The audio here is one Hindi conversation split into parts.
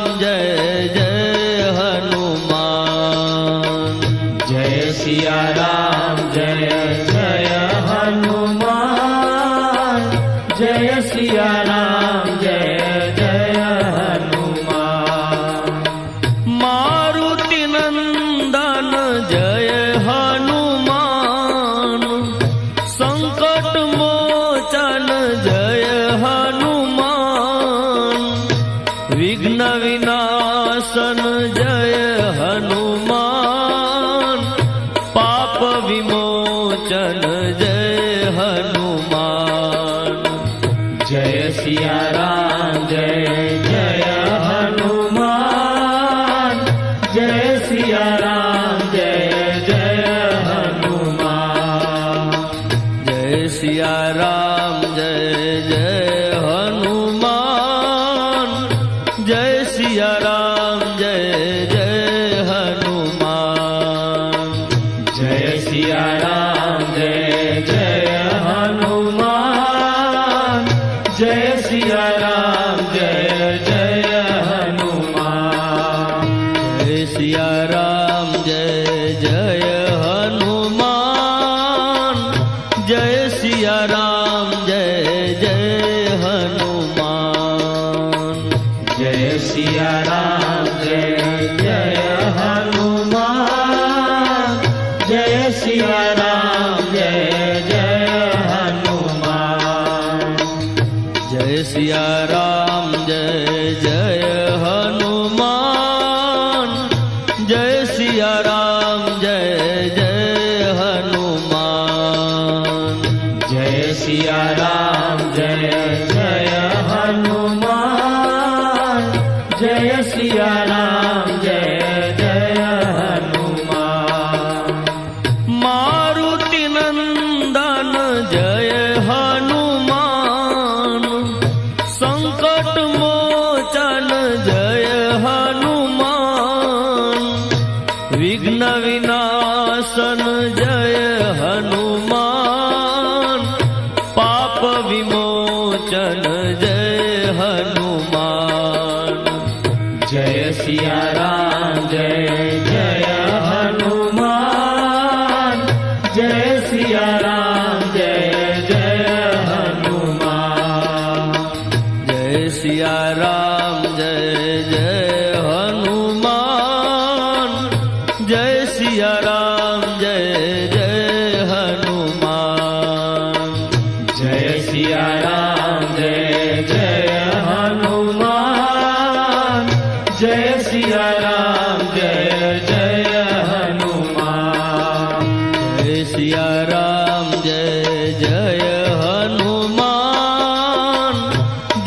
जय जय हनुमान। जय सिया राम जय जय हनुमान। जय सिया राम जय जय हनुमान। मारुति नंदन जय हनुमान। संकट मोचन जय हनुमान। विघ्न विनाशन जय हनुमान। पाप विमोचन जय हनुमान। जय सिया राम जय जय हनुमान। जय सिया राम जय जय हनुमान। जय सिया राम जय जय हनुमान। जय सिया राम जय जय हनुमान। जय सिया राम जय जय हनुमान। जय सिया राम जय जय हनुमान। जय सिया राम जय जय हनुमान। जय सिया राम जय जय हनुमान। जय सिया राम जय जय हनुमान। जय सिया राम जय जय हनुमान। जय सिया राम जय जय हनुमान। जय सिया राम जय जय हनुमान। जय सिया राम जय जय हनुमान। जय सिया राम जय जय हनुमान। मारुति नंदन जय हनुमान। संकट मोचन जय हनुमान। विघ्न विनाशन जय हनुमान। पाप विमोचन जय हनुमान। जय सिया राम जय जय हनुमान। जय सिया राम जय जय हनुमान। जय सिया राम जय जय हनुमान। जय सिया राम जय जय हनुमान। जय सिया राम जय जय हनुमान। जय सिया राम जय जय हनुमान। जय सिया राम जय जय हनुमान।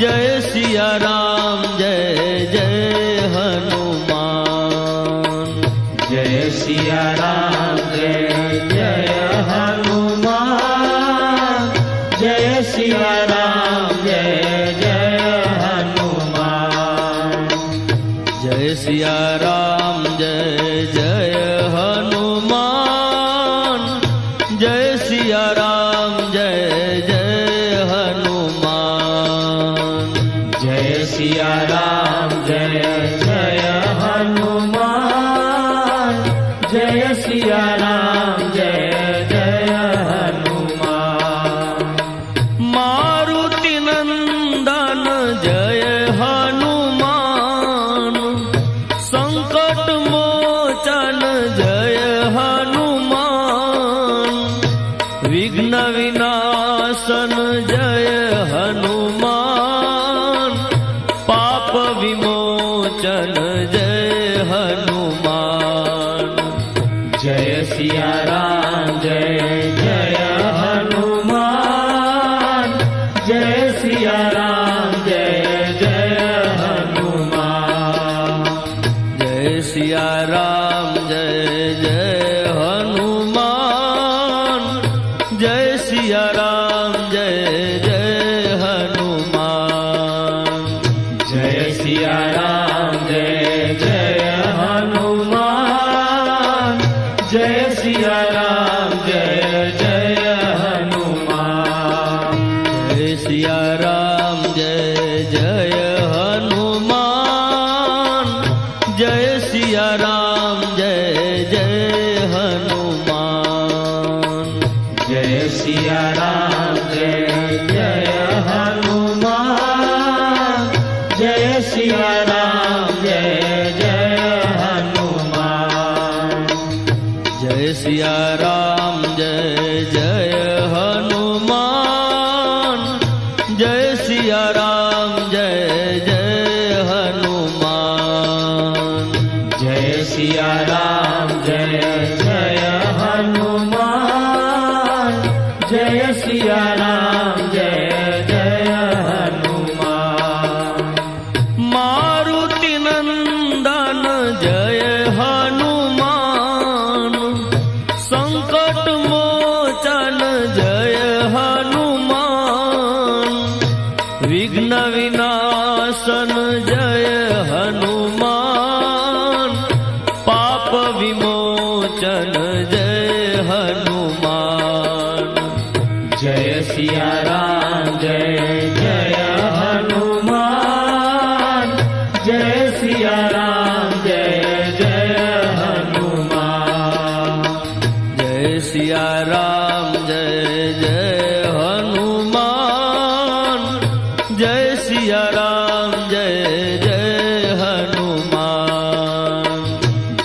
जय सिया राम जय जय हनुमान। जय सिया राम जय जय हनुमान। जय सिया राम जय जय हनुमान। जय सिया राम जय जय हनुमान। जय सिया राम जय जय हनुमान। जय सिया राम जय जय हनुमान। जय सिया राम जय जय हनुमान। मारुति नंदन जय हनुमान। संकट मोचन जय हनुमान। विघ्न विनाशन जय हनुमान। पाप विमोचन जय हनुमान। जय सिया राम जय जय हनुमान। जय सिया राम जय जय हनुमान। जय सिया राम जय जय हनुमान। जय सिया राम जय जय हनुमान। जय सिया राम जय जय हनुमान। जय सिया राम जय जय हनुमान। जय सिया राम जय जय हनुमान। सिया राम जय जय हनुमान। जय सिया राम जय जय हनुमान। जय सिया राम जय जय हनुमान। जय सिया राम जय जय हनुमान। जय सिया राम जय जय हनुमान। मारुति नंदन जय हनुमान। संकट मोचन जय हनुमान। विघ्न विनाशन जय हनुमान। पाप विमोचन जय हनुमान। जय सिया राम जय जय हनुमान। जय सिया राम जय जय हनुमान। जय सिया राम जय जय हनुमान। जय सिया राम जय जय हनुमान।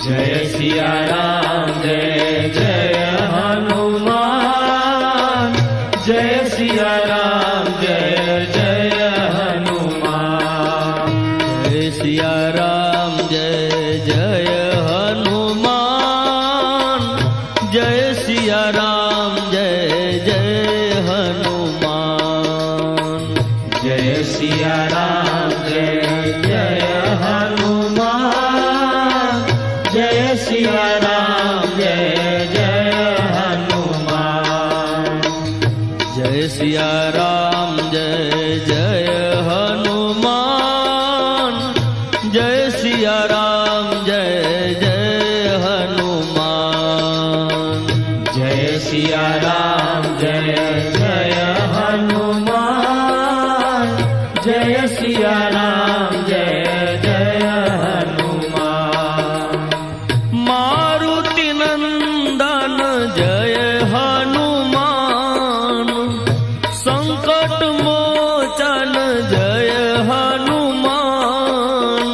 जय सिया राम जय जय हनुमान। जय सिया राम जय जय हनुमान। जय सिया राम जय जय हनुमान। जय सिया राम जय जय हनुमान। जय सिया राम जय जय हनुमान। जय सिया राम जय जय हनुमान। जय सिया राम जय जय हनुमान। जय सिया राम जय जय हनुमान। जय सिया राम जय जय हनुमान। जय सिया राम जय जय हनुमान। मारुति नंदन जय हनुमान। संकट मोचन जय हनुमान।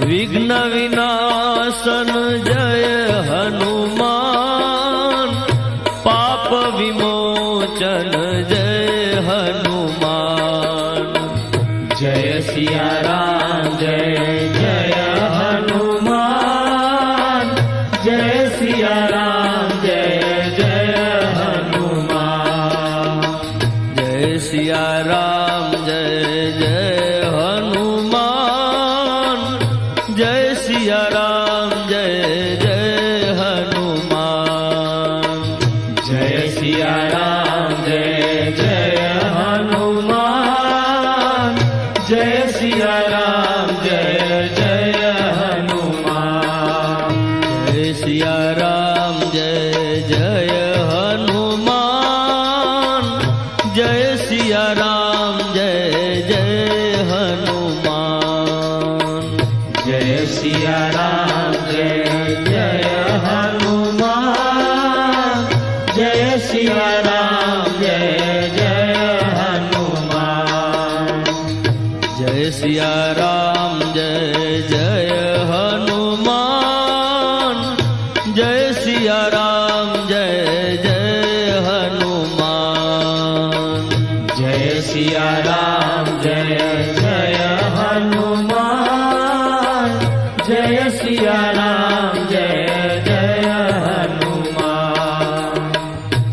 विघ्न विनाशन जय हनुमान। पाप विमोचन जय हनुमान। जय सिया राम जय जय हनुमान। जय सिया राम जय जय हनुमान। जय सिया राम जय जय हनुमान। जय सिया राम जय जय हनुमान। जय सिया राम जय जय हनुमान। जय सिया राम जय जय हनुमान। जय सिया राम जय जय हनुमान। जय सिया राम जय जय हनुमान। जय सिया राम जय जय हनुमान। जय सिया राम जय जय हनुमान। जय सिया राम जय जय हनुमान। जय सिया राम जय जय हनुमान। जय सिया राम जय जय हनुमान। जय सिया राम जय जय हनुमान।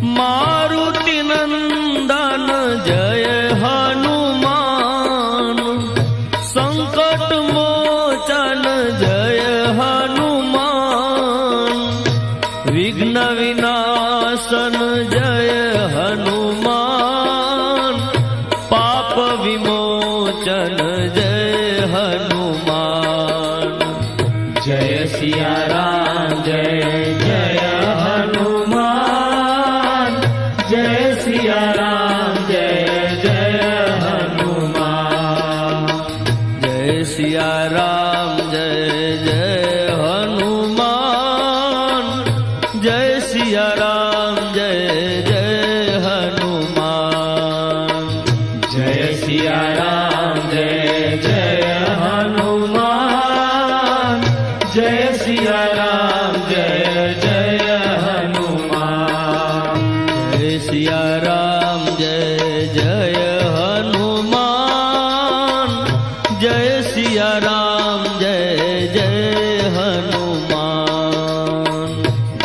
मारुति नंदन जय हनुमान। संकट मोचन जय हनुमान। विघ्न विनाशन जय हनुमान। पाप विमोचन जय हनुमान। जय सिया राम जय जय हनुमान। जय सिया राम जय जय हनुमान। जय सिया राम जय जय हनुमान। जय सिया राम जय जय हनुमान। जय सिया राम जय जय हनुमान। राम जय जय हनुमान।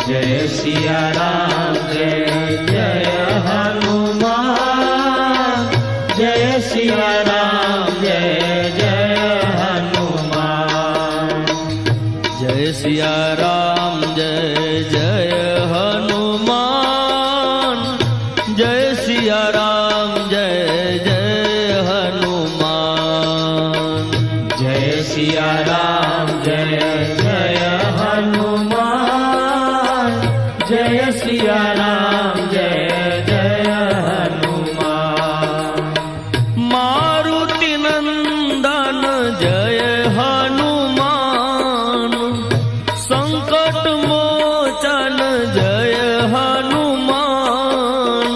जय सिया राम जय जय हनुमान। जय सिया राम जय जय हनुमान। जय सिया राम जय जय हनुमान। जय सिया राम जय जय हनुमान। जय सिया राम जय जय हनुमान। जय सिया राम जय जय हनुमान। मारुति नंदन जय हनुमान। संकट मोचन जय हनुमान।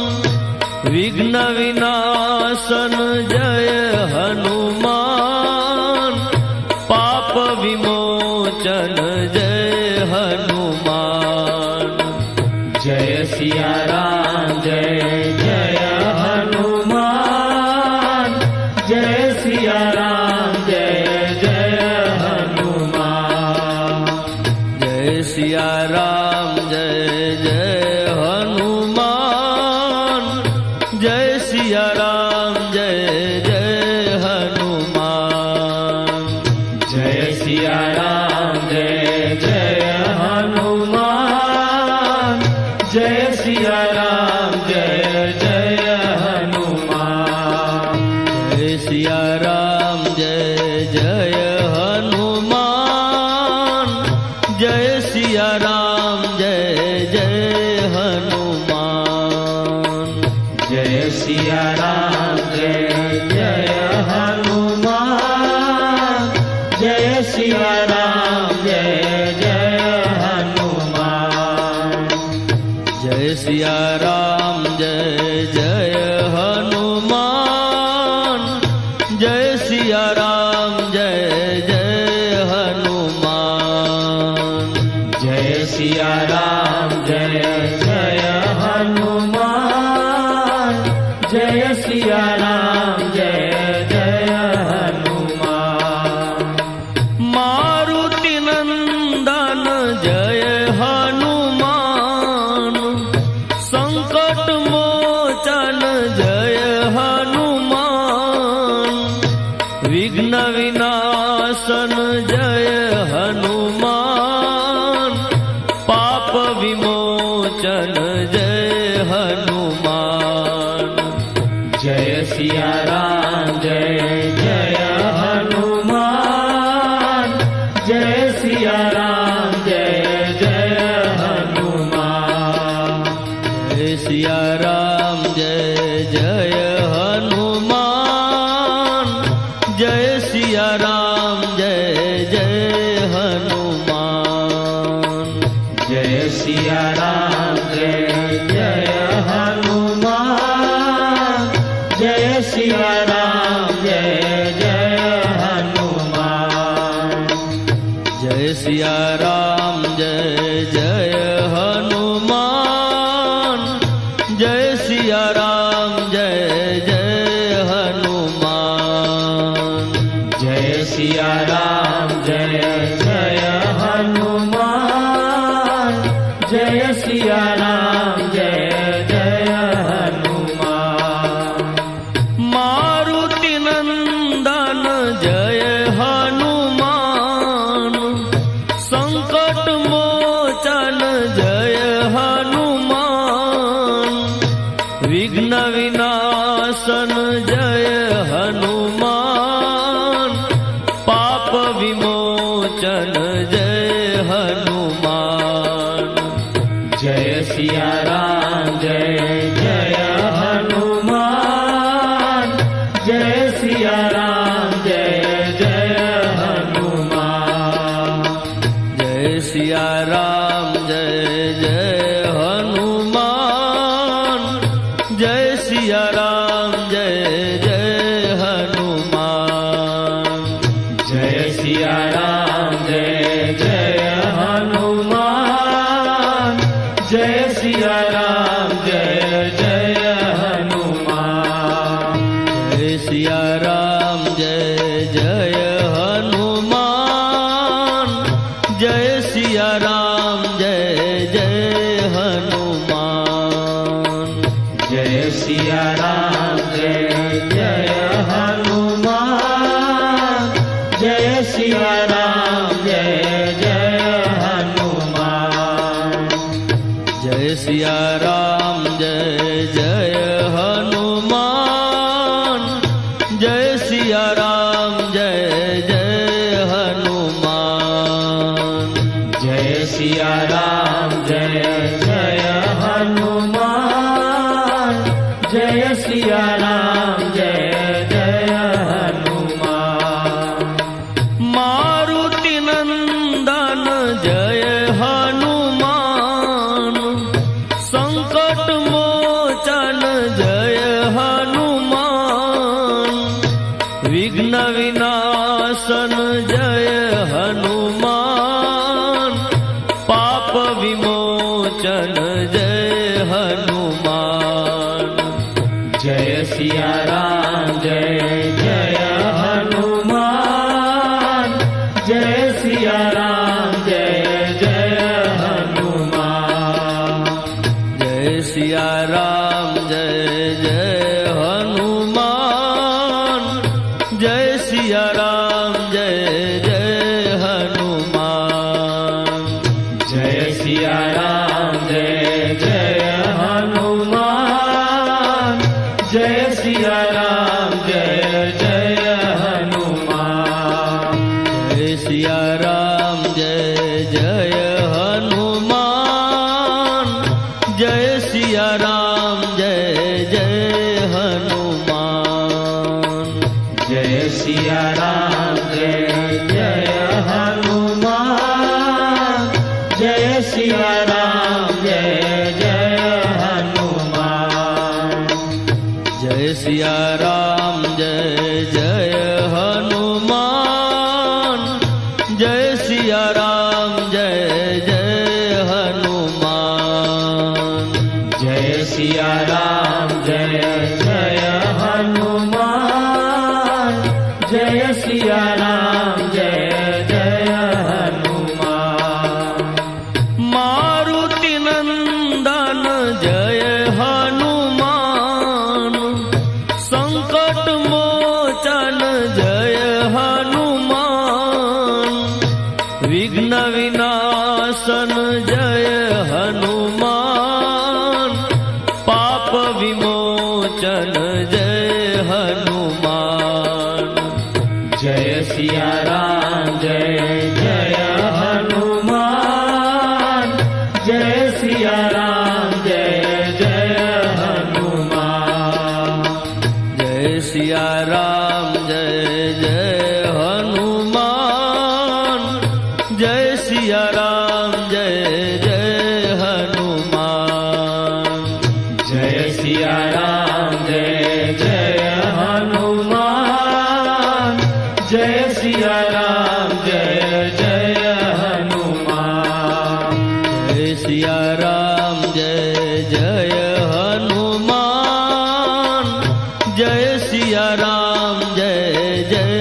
विघ्न विनाशन जय हनुमान। पाप विमोचन जय हनुमान। जय सिया राम जय जय हनुमान। जय सिया राम जय जय हनुमान। जय सिया राम जय जय हनुमान। जय सिया राम जय जय हनुमान। जय सिया राम जय जय हनुमान। जय सिया राम जय जय हनुमान। जय सिया राम जय जय हनुमान। जय सिया राम जय जय हनुमान। जय सिया राम जय जय हनुमान। जय सिया राम जय जय हनुमान। जय सिया राम जय जय हनुमान। जय सिया राम जय जय हनुमान। जय सिया राम जय जय हनुमान। जय सिया राम जय जय हनुमान। मारुति नंदन जय हनुमान। संकट मोचन जय हनुमान। विघ्न विनाशन जय हनुमान। पाप विमोचन जय हनुमान। जय सिया राम जय जय हनुमान। जय सिया राम जय जय हनुमान। जय सिया राम जय जय हनुमान। जय सिया राम जय जय हनुमान। जय सिया राम जय जय हनुमान। जय सिया राम जय जय हनुमान। जय सिया राम जय जय हनुमान। जय सिया राम जय जय हनुमान। जय सिया राम जय जय हनुमान। जय सिया राम जय जय हनुमान। मारुति नंदन जय हनुमान। संकट मोचन जय हनुमान। विघ्न विनाशन जय हनुमान। पाप विमोचन जय हनुमान। जय सिया राम जय जय हनुमान। जय सिया राम जय जय हनुमान। जय सिया राम जय जय हनुमान। जय सिया राम जय जय हनुमान। जय सिया राम जय जय हनुमान। जय सिया राम जय जय हनुमान। जय सिया राम जय जय हनुमान। सिया राम जय जय हनुमान जय सिया राम जय जय हनुमान जय सिया राम जय जय हनुमान जय सिया राम जय जय हनुमान मारुति नंदन जय हनुमान संकट मोचन जय हनुमान विघ्न विनाशन जय हनुमान पाप विमोचन जय हनुमान जय सिया राम जय जय हनुमान जय सिया राम जय जय हनुमान जय सिया राम जय जय हनुमान जय सिया राम जय जय हनुमान जय सिया राम जय जय हनुमान जय सिया राम जय जय हनुमान जय सिया राम जय जय हनुमान जय सिया राम जय जय हनुमान जय सिया राम जय जय हनुमान जय सिया राम जय जय हनुमान जय सिया राम जय जय हनुमान जय सिया राम जय जय हनुमान जय सिया राम जय जय हनुमान जय सिया राम जय जय हनुमान मारुति नंदन जय हनुमान संकट मोचन जय हनुमान विघ्न विनाशन जय हनुमान पाप विमोचन जय हनुमान जय सिया राम जय जय हनुमान जय सिया राम जय जय हनुमान जय सिया राम जय जय हनुमान जय सिया राम जय जय हनुमान जय सिया राम जय जय हनुमान जय सिया राम जय जय हनुमान जय सिया राम जय जय हनुमान जय सिया राम जय जय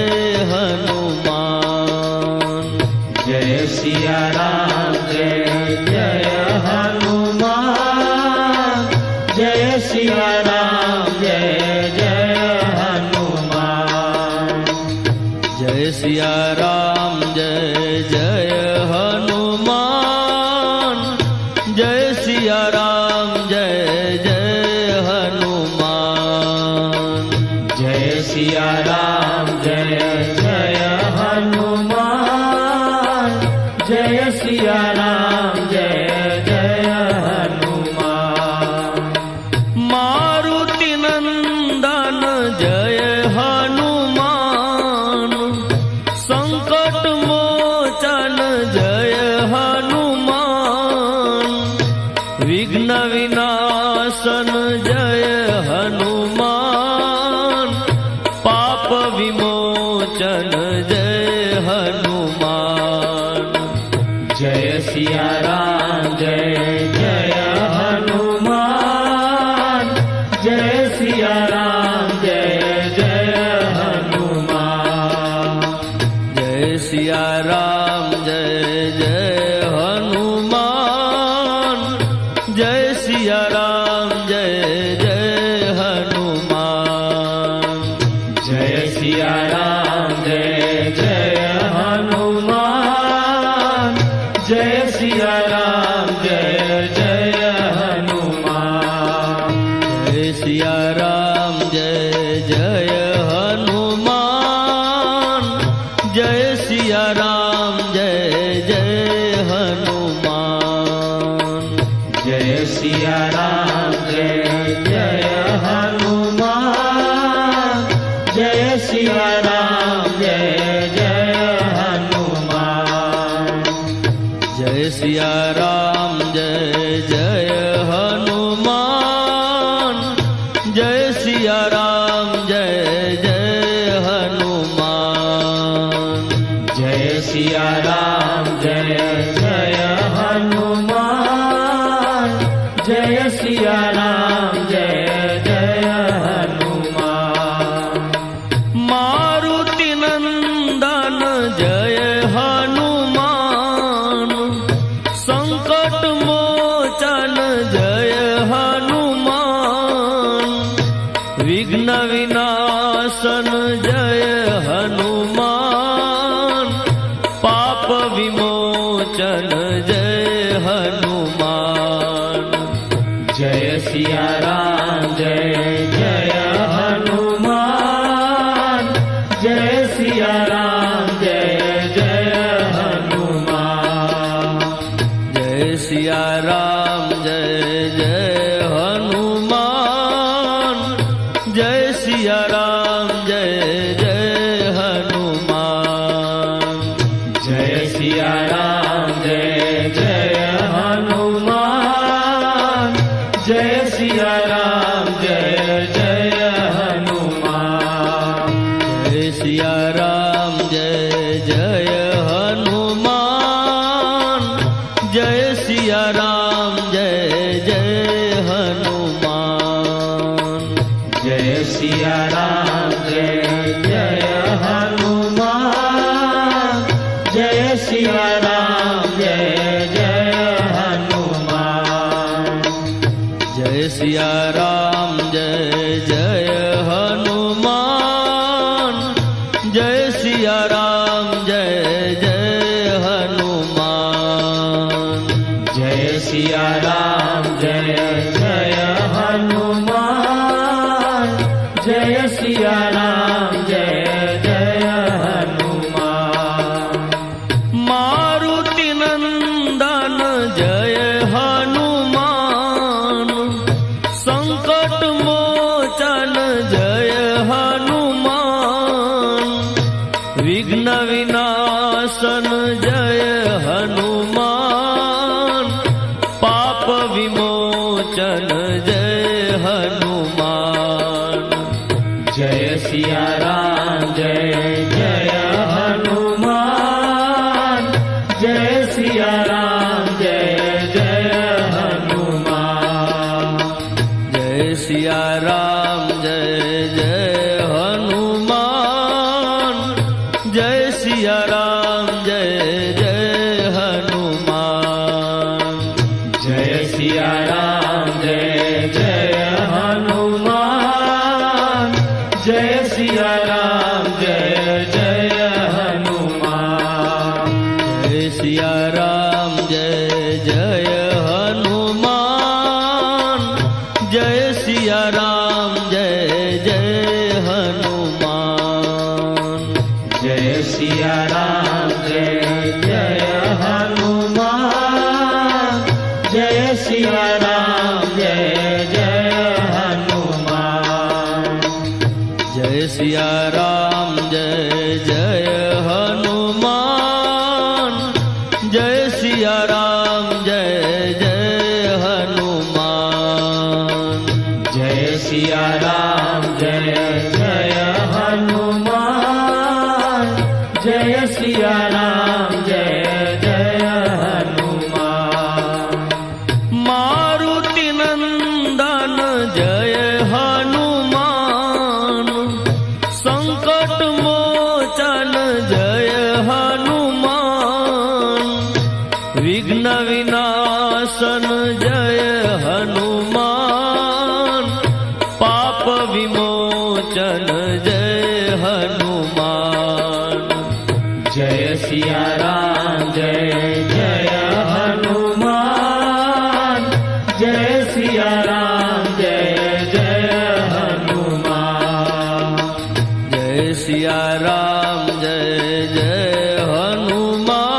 हनुमान जय सिया राम जय जय हनुमान जय सिया राम जय जय हनुमान जय सिया राम जय जय हनुमान जय सिया राम जय जय हनुमान जय सिया राम जय जय हनुमान जय सिया राम जय जय हनुमान मारुति नंदन जय हनुमान संकट मोचन जय हनुमान विघ्न विनाशन जय हनुमान पाप विमोचन जय हनुमान जय सिया राम जय जय हनुमान जय सिया राम जय जय हनुमान जय सिया राम जय जय हनुमान जय सिया राम जय जय हनुमान जय सिया राम जय जय हनुमान जय सिया राम जय जय हनुमान जय जय हनुमान। जय सिया राम जय जय हनुमान। जय सिया राम जय जय हनुमान। जय सिया राम जय जय हनुमान। जय सिया राम जय जय हनुमान। जय सिया राम जय जय हनुमान। जय सिया राम जय जय हनुमान। मारुति नंदन जय हनुमान। संकट मोचन जय हनुमान। विघ्न विनाशन जय हनुमान। पाप विमोचन जय हनुमान। जय सिया राम जय जय हनुमान। जय सिया राम जय जय हनुमान। जय सिया राम जय जय हनुमान। जय सिया राम जय जय हनुमान। जय सिया राम जय जय हनुमान। जय सिया राम जय जय हनुमान। जय सिया राम जय जय हनुमान। जय सिया राम जय जय हनुमान। जय सिया राम जय जय हनुमान। जय सिया राम जय जय हनुमान। जय सिया राम जय जय हनुमान। जय सिया राम जय जय हनुमान। जय सिया राम जय जय हनुमान। जय सिया राम जय जय हनुमान। मारुति नंदन जय हनुमान। संकट मोचन जय हनुमान। विघ्न विनाशन जय हनुमान। पाप विमोचन जय हनुमान। जय सिया राम जय जय हनुमान। जय सिया राम जय जय हनुमान। जय सिया राम जय जय हनुमान। जय सिया राम जय जय हनुमान। जय सिया राम जय जय हनुमान। जय सिया राम जय जय हनुमान। जय सिया राम जय जय हनुमान। जय सिया राम जय जय हनुमान। जय सिया राम जय जय हनुमान। जय सिया राम जय जय हनुमान। जय सिया राम जय जय हनुमान। जय सिया राम जय जय हनुमान। जय सिया राम जय जय हनुमान। जय सिया राम जय जय हनुमान। मारुति नंदन जय हनुमान। संकट मोचन जय हनुमान। विघ्न विनाशन जय हनुमान। पाप विमोचन जय हनुमान। जय सिया राम जय जय हनुमान। जय सिया राम जय जय हनुमान। जय सिया राम जय जय हनुमान।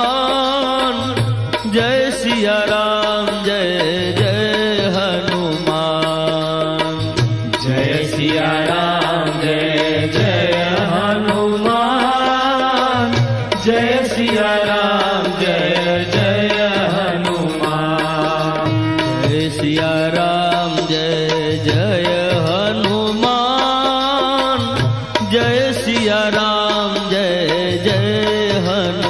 सिया राम जय जय हनुमान। जय सिया राम जय जय हनुमान। जय सिया राम जय जय हनुमान। जय सिया राम जय जय हनुमान। जय सिया राम जय जय हनुमान।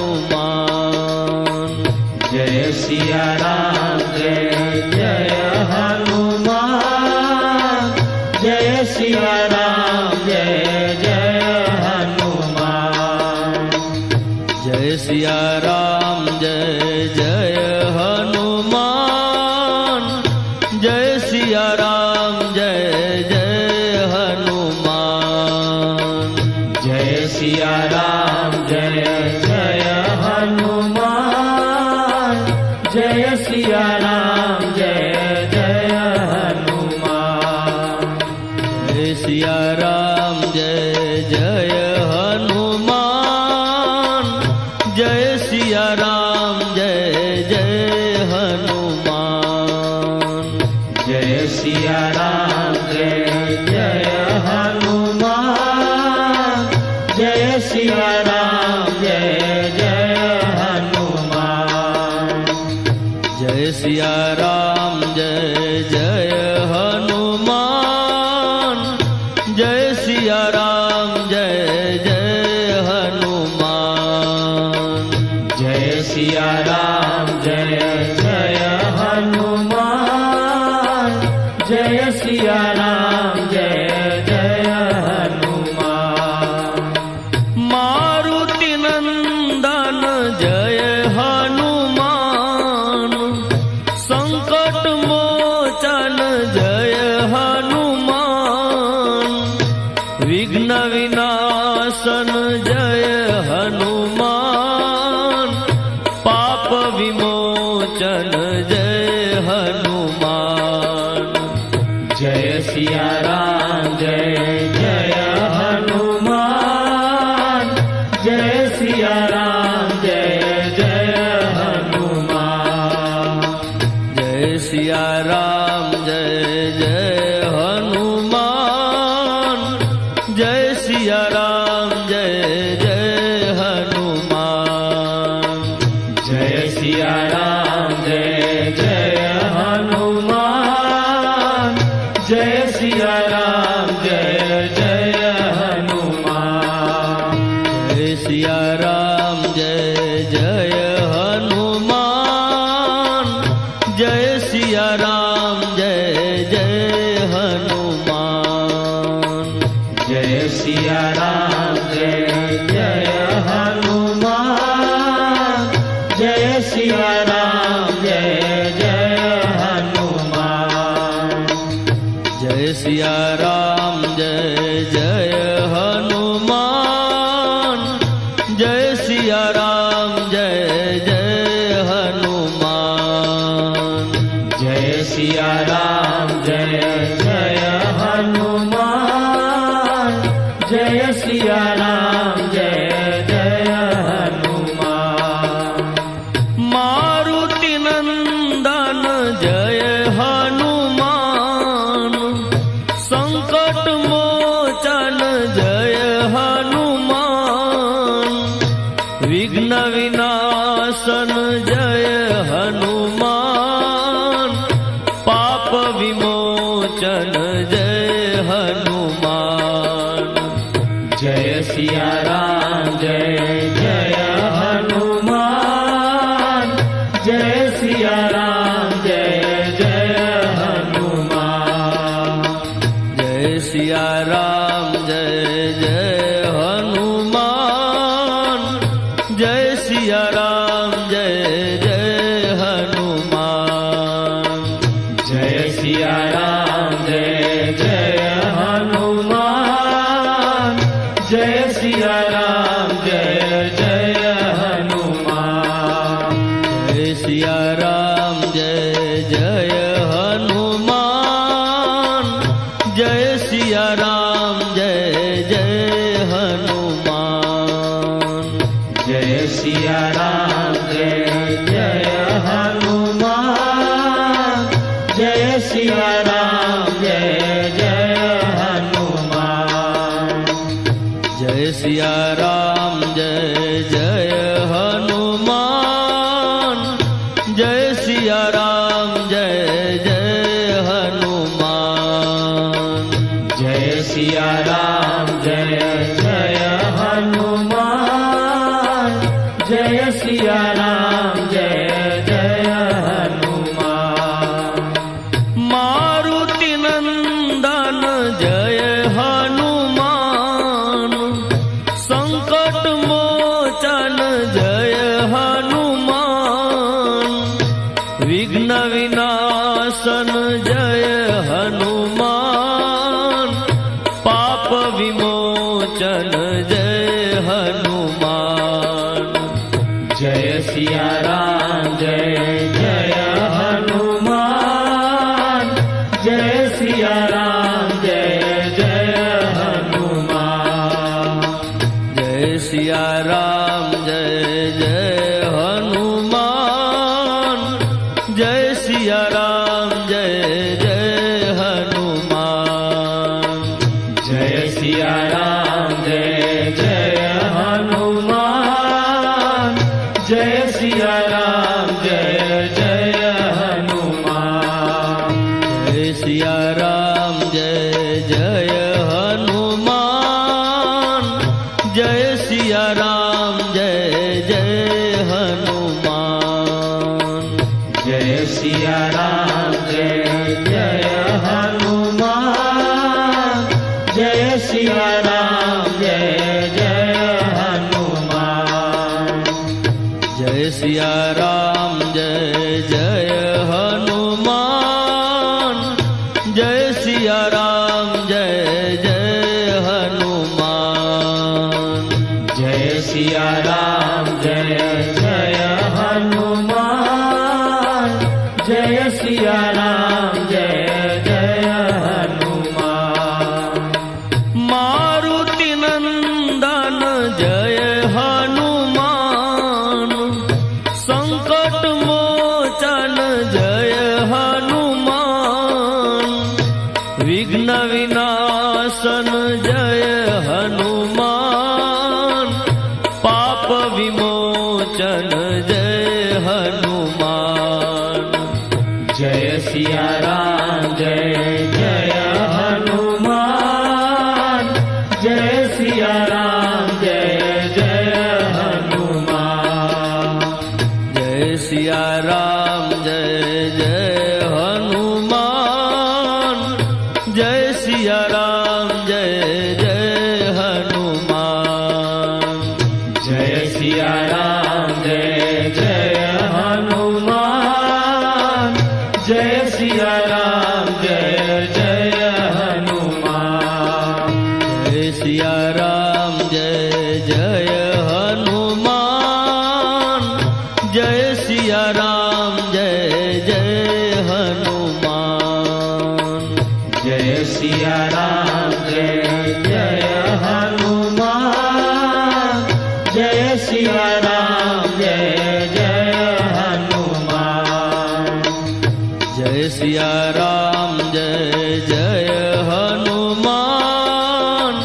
जय सिया राम जय जय हनुमान। जय सिया राम जय जय हनुमान। जय सिया राम जय जय हनुमान। जय सिया राम जय जय हनुमान। जय सिया राम जय जय हनुमान। जय सिया राम जय जय हनुमान। जय सिया राम जय जय हनुमान। जय सिया राम जय जय हनुमान। जय सिया राम जय जय हनुमान। जय सिया राम जय जय हनुमान। जय सिया राम जय जय हनुमान। जय सिया राम जय जय हनुमान। जय सिया राम जय जय हनुमान। जय सिया राम जय जय हनुमान। मारुति नंदन जय हनुमान। संकट मोचन जय हनुमान। विघ्न विनाशन जय हनुमान। पाप विमोचन जय हनुमान। जय सिया राम जय जय हनुमान। जय सिया राम जय जय हनुमान। जय सिया राम जय जय हनुमान। जय सिया राम जय जय हनुमान। जय सिया राम जय जय हनुमान। जय सिया राम जय जय हनुमान। जय सिया राम जय जय हनुमान। जय सिया राम जय जय हनुमान। जय सिया राम जय जय हनुमान। जय सिया राम जय जय हनुमान। जय सिया राम जय जय हनुमान। जय सिया राम जय जय हनुमान। जय सिया राम जय जय हनुमान। जय सिया राम जय जय हनुमान। मारुति नंदन जय हनुमान। संकट मोचन जय हनुमान। विघ्न विनाशन जय हनुमान। पाप विमोचन जय हनुमान। जय सिया राम जय जय हनुमान। जय सिया राम जय जय हनुमान। जय सिया राम जय जय हनुमान। जय सिया राम जय जय हनुमान। जय सिया राम जय जय हनुमान। जय सिया राम जय जय हनुमान। जय सिया राम जय जय हनुमान। जय सिया राम जय जय हनुमान। जय सिया राम जय जय हनुमान। सिया राम जय जय हनुमान। मारुति नंदन जय हनुमान, संकट मोचन जय हनुमान, विघ्न विनाशन जय हनुमान, पाप विमोचन जय हनुमान। जय सिया राम जय जय हनुमान, जय सिया राम जय जय हनुमान। जय सिया राम जय जय हनुमान, जय सिया राम जय जय हनुमान। जय सिया राम जय जय हनुमान, जय सिया राम जय जय हनुमान। जय सिया राम जय जय हनुमान, जय सिया राम जय जय हनुमान। जय सिया राम जय जय हनुमान, जय सिया राम जय जय हनुमान। जय सिया राम जय जय हनुमान, जय सिया राम जय जय हनुमान। जय सिया राम जय जय हनुमान, जय सिया राम जय जय हनुमान। मारुति नंदन जय हनुमान, संकट मोचन जय हनुमान, विघ्न विनाशन जय हनुमान, पाप विमोचन जय हनुमान। जय सिया राम जय जय हनुमान, जय सिया राम जय जय हनुमान। जय सिया राम जय जय हनुमान, जय सिया राम जय जय हनुमान। जय सिया राम जय जय हनुमान, जय सिया राम जय जय हनुमान। जय सिया राम जय जय हनुमान, जय सिया राम जय जय हनुमान। जय सिया राम जय जय हनुमान, जय सिया राम जय जय हनुमान। जय सिया राम जय जय हनुमान,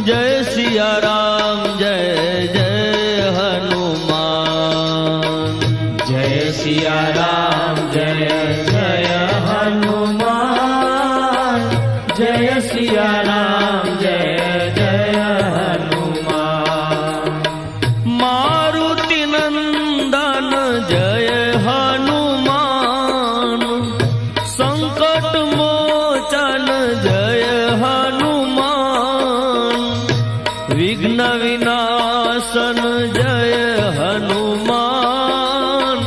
जय सिया राम जय जय हनुमान। जय सिया राम जय जय हनुमान, जय सिया राम जय जय हनुमान। मारुति नंदन जय हनुमान, संकट मोचन जय हनुमान, विघ्न विनाशन जय हनुमान,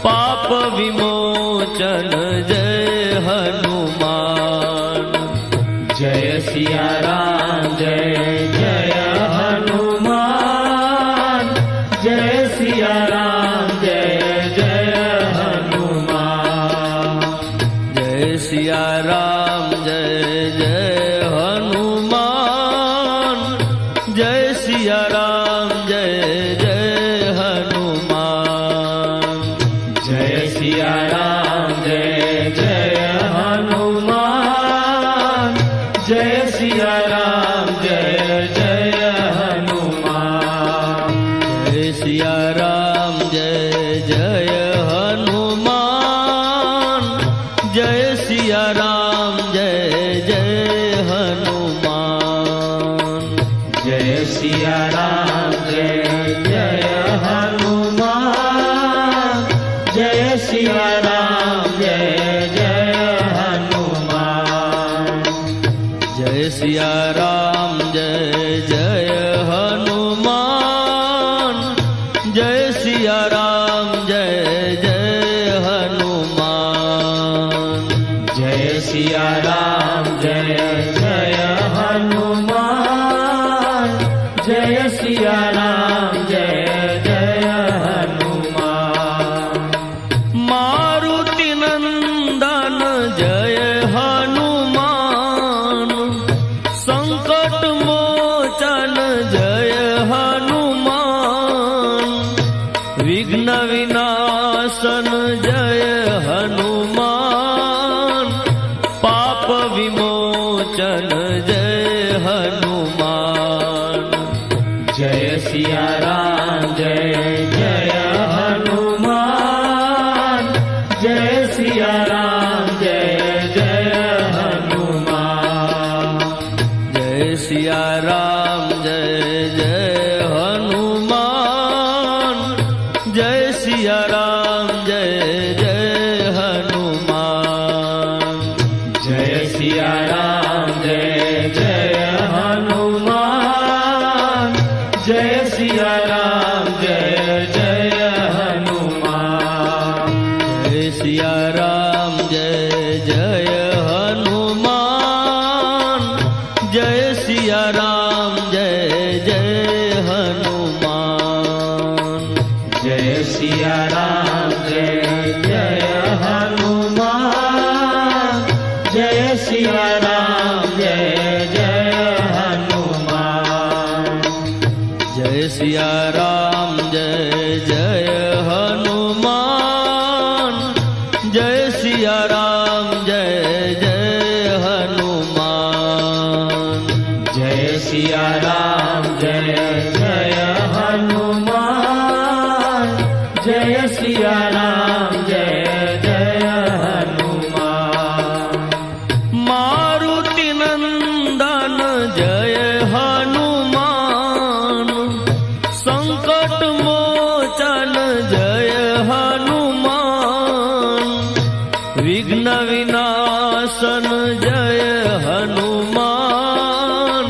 पाप विमोचन जय हनुमान। जय सिया राम जय जय हनुमान, जय सिया राम जय जय हनुमान। जय सिया राम जय जय हनुमान, जय सिया राम जय जय हनुमान। जय सिया राम जय जय हनुमान, जय सिया राम जय जय हनुमान। जय सिया राम जय जय हनुमान, जय सिया राम जय जय हनुमान। जय सिया राम जय जय हनुमान, सिया राम जय जय हनुमान जय सिया राम जय जय हनुमान मारुति नंदन जय हनुमान संकट मोचन जय हनुमान विघ्न विनाशन जय हनुमान पाप विमोचन जय हनुमान जय सिया राम जय जय हनुमान जय सिया राम जय जय हनुमान जय सिया राम जय जय हनुमान जय सिया राम जय जय हनुमान जय सिया राम जय जय हनुमान जय सिया राम जय जय हनुमान जय सिया राम जय जय हनुमान जय सिया राम जय जय हनुमान जय सिया राम जय जय हनुमान जय सिया राम जय जय हनुमान जय सिया राम जय जय हनुमान जय सिया राम जय जय हनुमान जय सिया राम जय जय हनुमान जय सिया राम जय जय हनुमान मारुति नंदन जय हनुमान संकट मोचन जय हनुमान विघ्न विनाशन जय हनुमान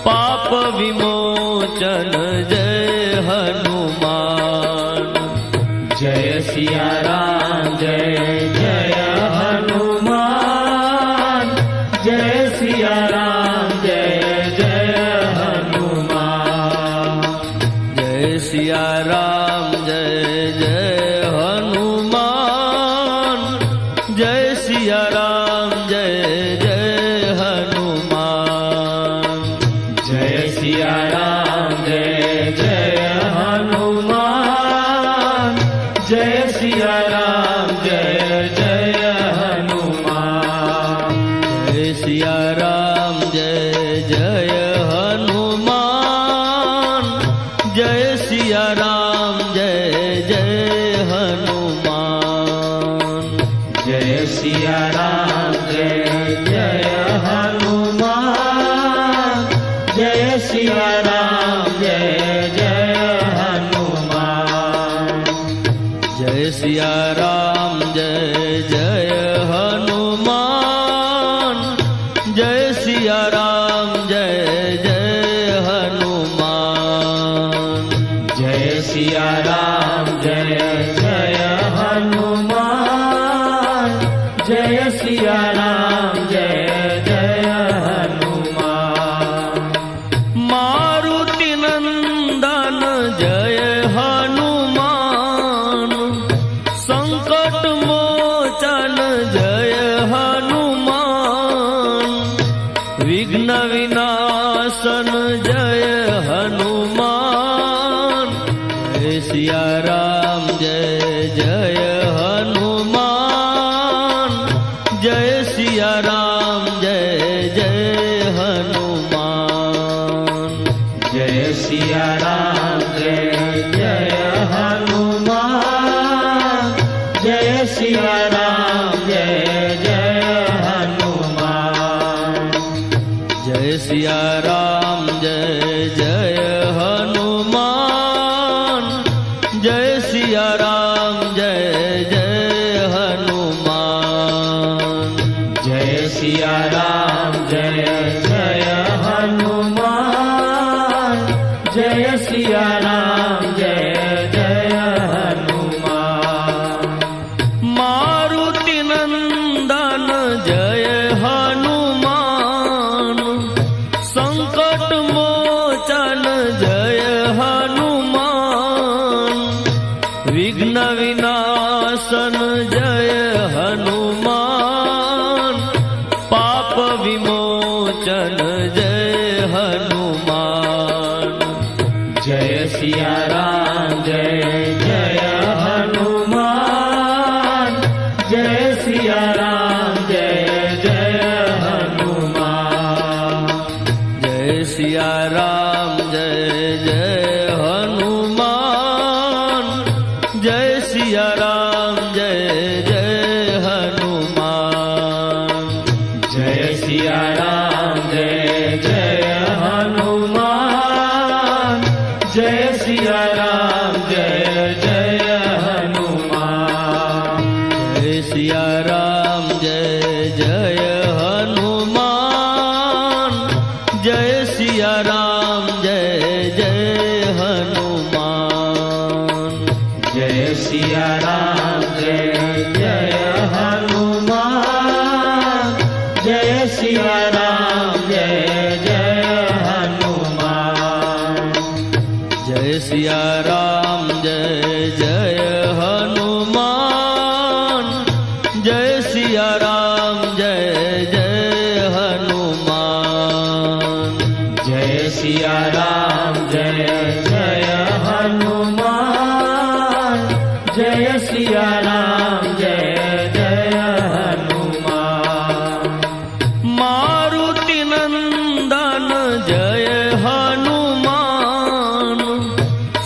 पाप विमोचन जय हनुमान जय सिया राम जय जय हनुमान जय सिया राम जय जय हनुमान जय सिया राम जय जय हनुमान जय सिया राम जय जय हनुमान जय सिया राम जय जय हनुमान जय सिया राम जय जय हनुमान जय सिया राम जय जय हनुमान जय सिया राम जय जय हनुमान जय सिया राम जय जय हनुमान जय सिया राम जय जय हनुमान जय सिया राम जय जय हनुमान जय सिया राम जय जय हनुमान जय सिया राम जय जय हनुमान जय सिया राम जय जय हनुमान मारुति नंदन जय हनुमान संकट मोचन जय हनुमान विघ्न विनाशन जय हनुमान जय सिया राम जय जय हनुमान जय सिया राम जय जय हनुमान जय सिया राम जय जय हनुमान जय सिया राम जय जय हनुमान जय सिया राम जय जय हनुमान जय सिया राम जय जय हनुमान जय सिया राम जय जय हनुमान जय सिया राम जय जय हनुमान मारुति नंदन जय विघ्न विनाशन जय हनुमान, पाप विमोचन जय हनुमान। जय सिया राम जय जय हनुमान, जय सिया राम जय जय हनुमान। जय सिया राम जय जय हनुमान, जय सिया राम जय जय हनुमान। जय सिया राम जय जय हनुमान, जय सिया राम जय जय हनुमान। जय सिया राम जय जय हनुमान, जय सिया राम जय जय हनुमान। जय सिया राम जय जय हनुमान, जय सिया राम जय जय हनुमान। जय सिया राम जय जय हनुमान, जय सिया राम जय जय हनुमान। जय सिया राम जय जय हनुमान, जय सिया राम जय जय हनुमान। मारुति नंदन जय हनुमान,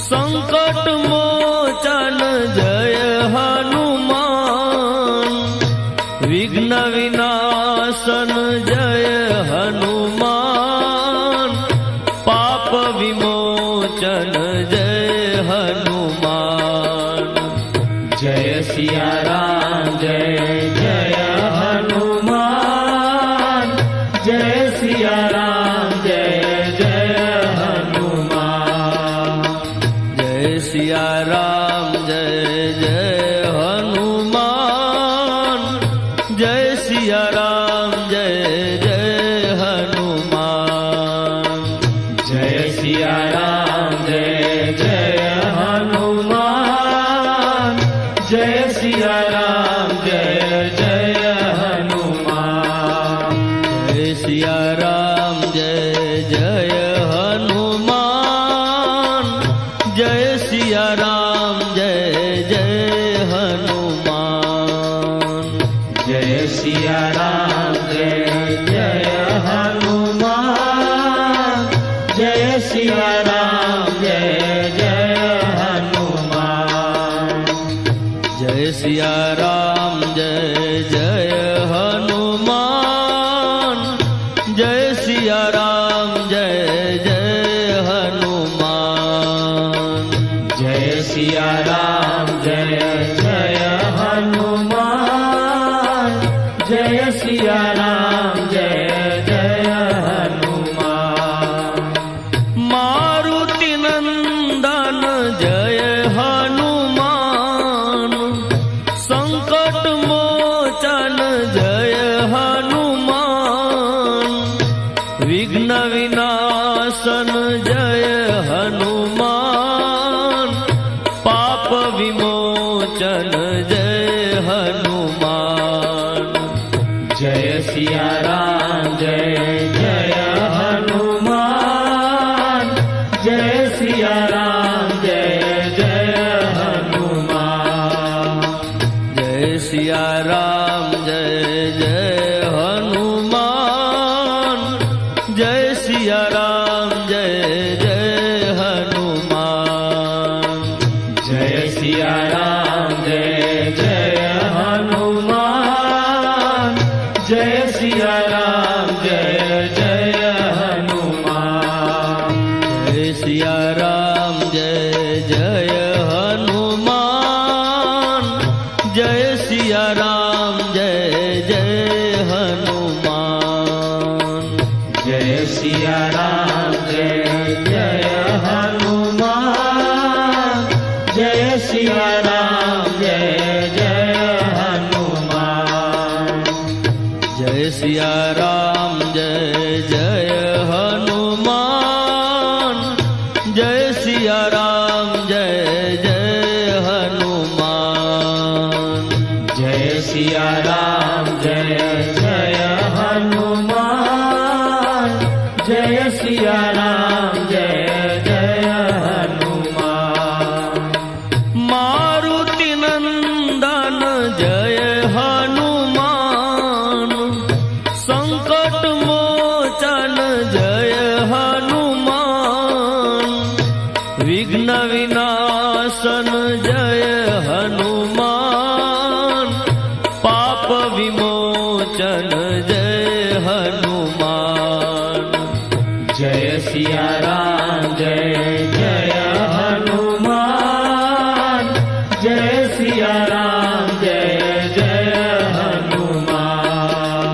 संकट मोचन जय हनुमान। विघ्न विनाशन जय हनुमान, पाप विमोचन जय हनुमान। जय सिया राम जय जय हनुमान, जय सिया राम जय जय हनुमान। जय सिया राम जय जय हनुमान, जय सिया राम जय जय हनुमान। जय सिया राम जय जय हनुमान, जय सिया राम जय जय हनुमान। जय सिया राम जय जय हनुमान, जय सिया राम जय जय हनुमान। जय सिया राम जय जय हनुमान, जय सिया राम जय जय हनुमान। जय सिया राम जय जय हनुमान, जय सिया राम जय जय हनुमान। जय सिया राम जय जय हनुमान, जय सिया राम जय जय हनुमान। मारुति नंदन जय हनुमान, संकट मोचन जय हनुमान। विघ्न विनाशन जय हनुमान, पाप विमोचन जय हनुमान। जय सिया राम जय जय हनुमान, जय सिया राम जय जय हनुमान। जय सिया राम जय जय हनुमान, जय सिया राम जय जय हनुमान। जय सिया राम जय जय हनुमान, जय सिया राम जय जय हनुमान। जय सिया राम जय जय हनुमान, जय सिया राम जय जय हनुमान। जय सिया राम जय जय हनुमान, जय सिया राम जय जय हनुमान। जय सिया राम जय जय हनुमान, जय सिया राम जय जय हनुमान। सिया राम जय जय हनुमान जय सिया राम जय जय हनुमान मारुति नंदन जय हनुमान संकट मोचन जय हनुमान विघ्न विनाशन जय हनुमान पाप विमोचन जय हनुमान जय सिया राम जय जय हनुमान जय सिया राम जय जय हनुमान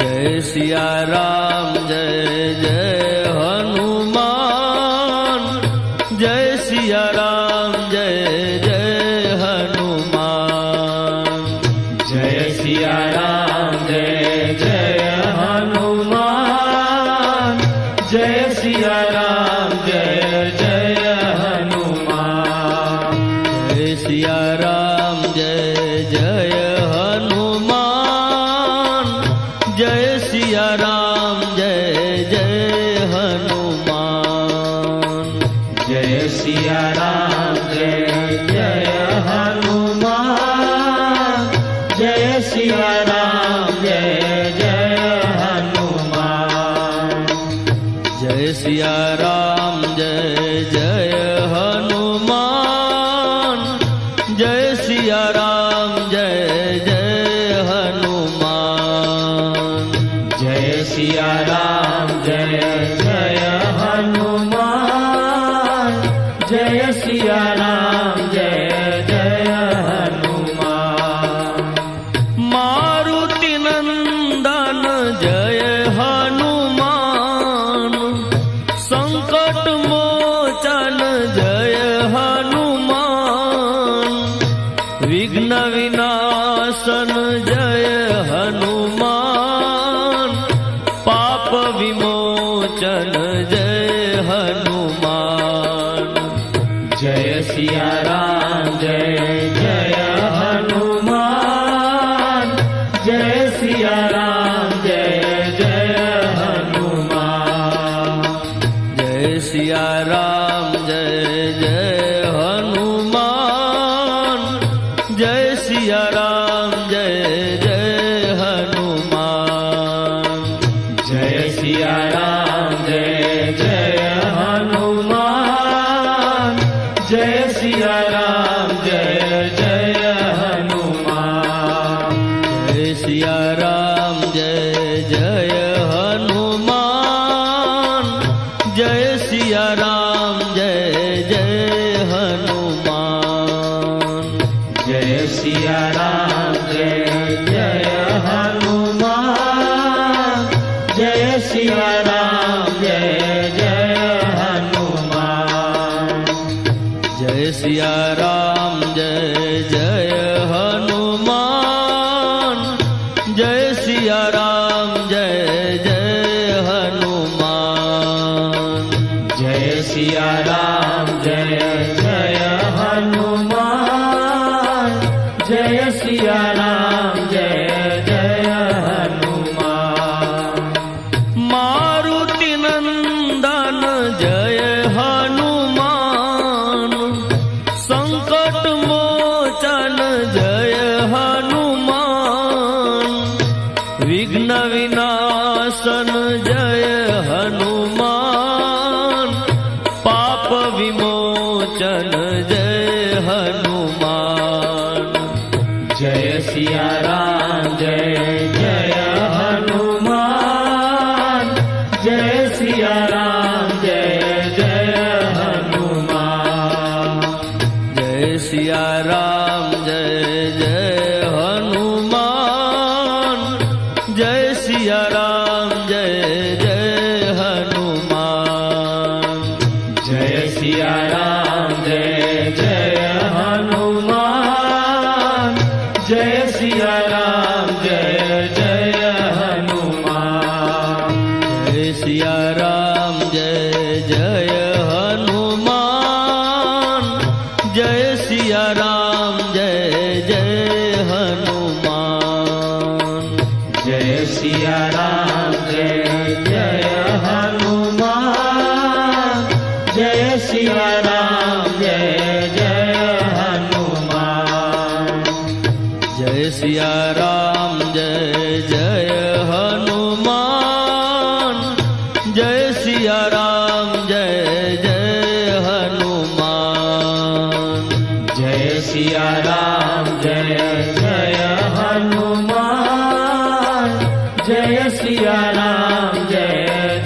जय सिया राम जय जय हनुमान जय सिया राम जय जय हनुमान जय सिया राम जय जय हनुमान जय सिया राम जय जय हनुमान जय सिया राम जय जय हनुमान जय सिया राम जय जय हनुमान जय सिया राम जय जय हनुमान जय सिया राम जय जय हनुमान जय सिया राम जय जय हनुमान जय सिया राम जय जय हनुमान जय सिया राम जय जय हनुमान जय सिया राम जय जय हनुमान मारुति नंदन जय हनुमान संकट मोचन जय हनुमान विघ्न विनाशन जय हनुमान पाप विमोचन जय हनुमान जय सिया राम जय जय हनुमान जय सिया राम जय जय हनुमान जय सिया राम जय जय हनुमान जय सिया राम जय जय हनुमान जय सिया राम जय जय हनुमान जय सिया राम जय जय हनुमान जय सिया राम जय जय हनुमान जय सिया राम जय जय हनुमान जय सिया राम जय जय हनुमान जय सिया राम जय जय हनुमान जय सिया राम जय जय हनुमान जय सिया राम जय जय हनुमान जय सिया राम जय जय हनुमान जय सिया राम जय जय हनुमान मारुति नंदन जय हनुमान संकट मोचन जय हनुमान विघ्न विनाशन जय हनुमान पाप विमोचन जय हनुमान जय सिया राम जय जय हनुमान जय सिया राम जय जय हनुमान जय सिया राम जय जय हनुमान जय सिया राम जय जय हनुमान जय सिया राम जय जय हनुमान जय सिया राम जय जय हनुमान जय सिया राम जय जय हनुमान जय सिया राम जय जय हनुमान सिया राम जय जय हनुमान जय सिया राम जय जय हनुमान जय सिया राम जय जय हनुमान जय सिया राम जय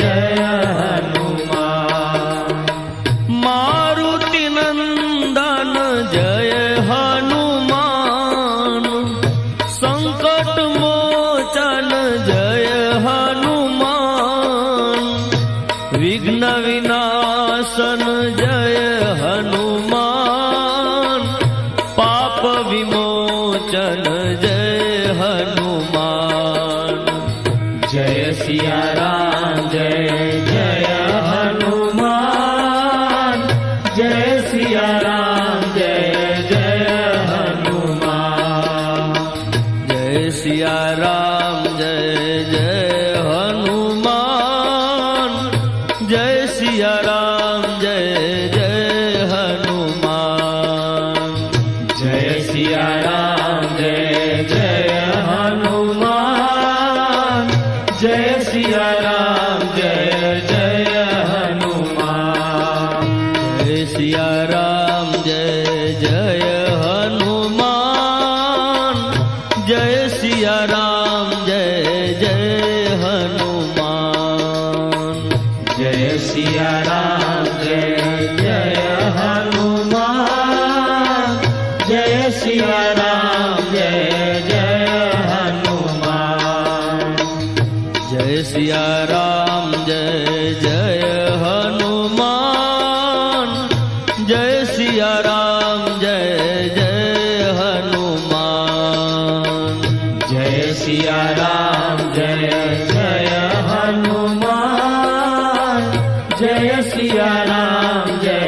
जय हनुमान मारुति नंदन जय हनुमान संकट मोचन जय हनुमान विघ्न विनाशन जय हनुमान पाप विमोचन जय हनुमान जय सिया राम जय जय हनुमान जय सिया राम जय जय हनुमान जय सिया राम जय जय हनुमान जय सिया राम जय जय हनुमान जय सिया राम जय जय हनुमान जय सिया राम जय जय हनुमान जय सिया राम जय जय हनुमान जय सिया राम जय जय हनुमान जय सिया राम जय जय हनुमान जय सिया राम जय जय हनुमान जय सिया राम जय जय हनुमान जय सिया राम जय जय हनुमान जय सिया राम जय जय हनुमान जय सिया राम जय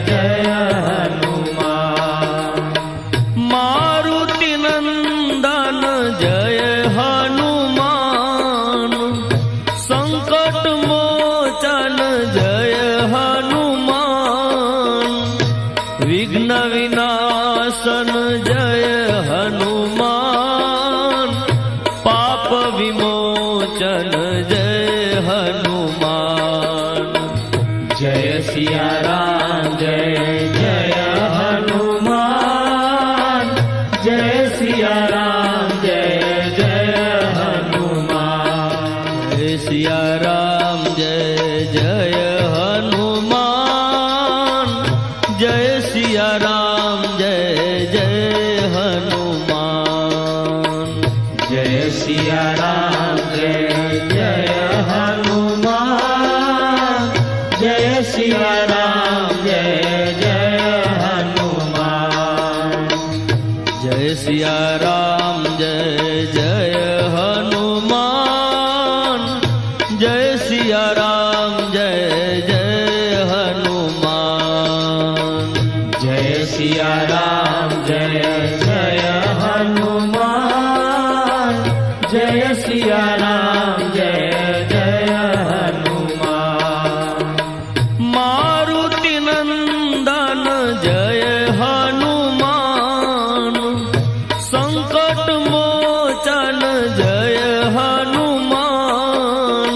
जय हनुमान मारुति नंदन जय हनुमान संकट मोचन जय हनुमान विघ्न विनाशन जय हनुमान पाप विमोचन जय हनुमान जय सिया राम जय जय हनुमान जय सिया राम जय जय हनुमान जय सिया राम जय जय हनुमान जय सिया राम जय जय हनुमान जय सिया राम जय जय हनुमान जय सिया राम जय जय हनुमान जय सिया राम जय जय हनुमान जय सिया राम जय जय हनुमान जय सिया राम जय जय हनुमान जय सिया राम जय जय हनुमान मारुति नंदन जय हनुमान संकट मोचन जय हनुमान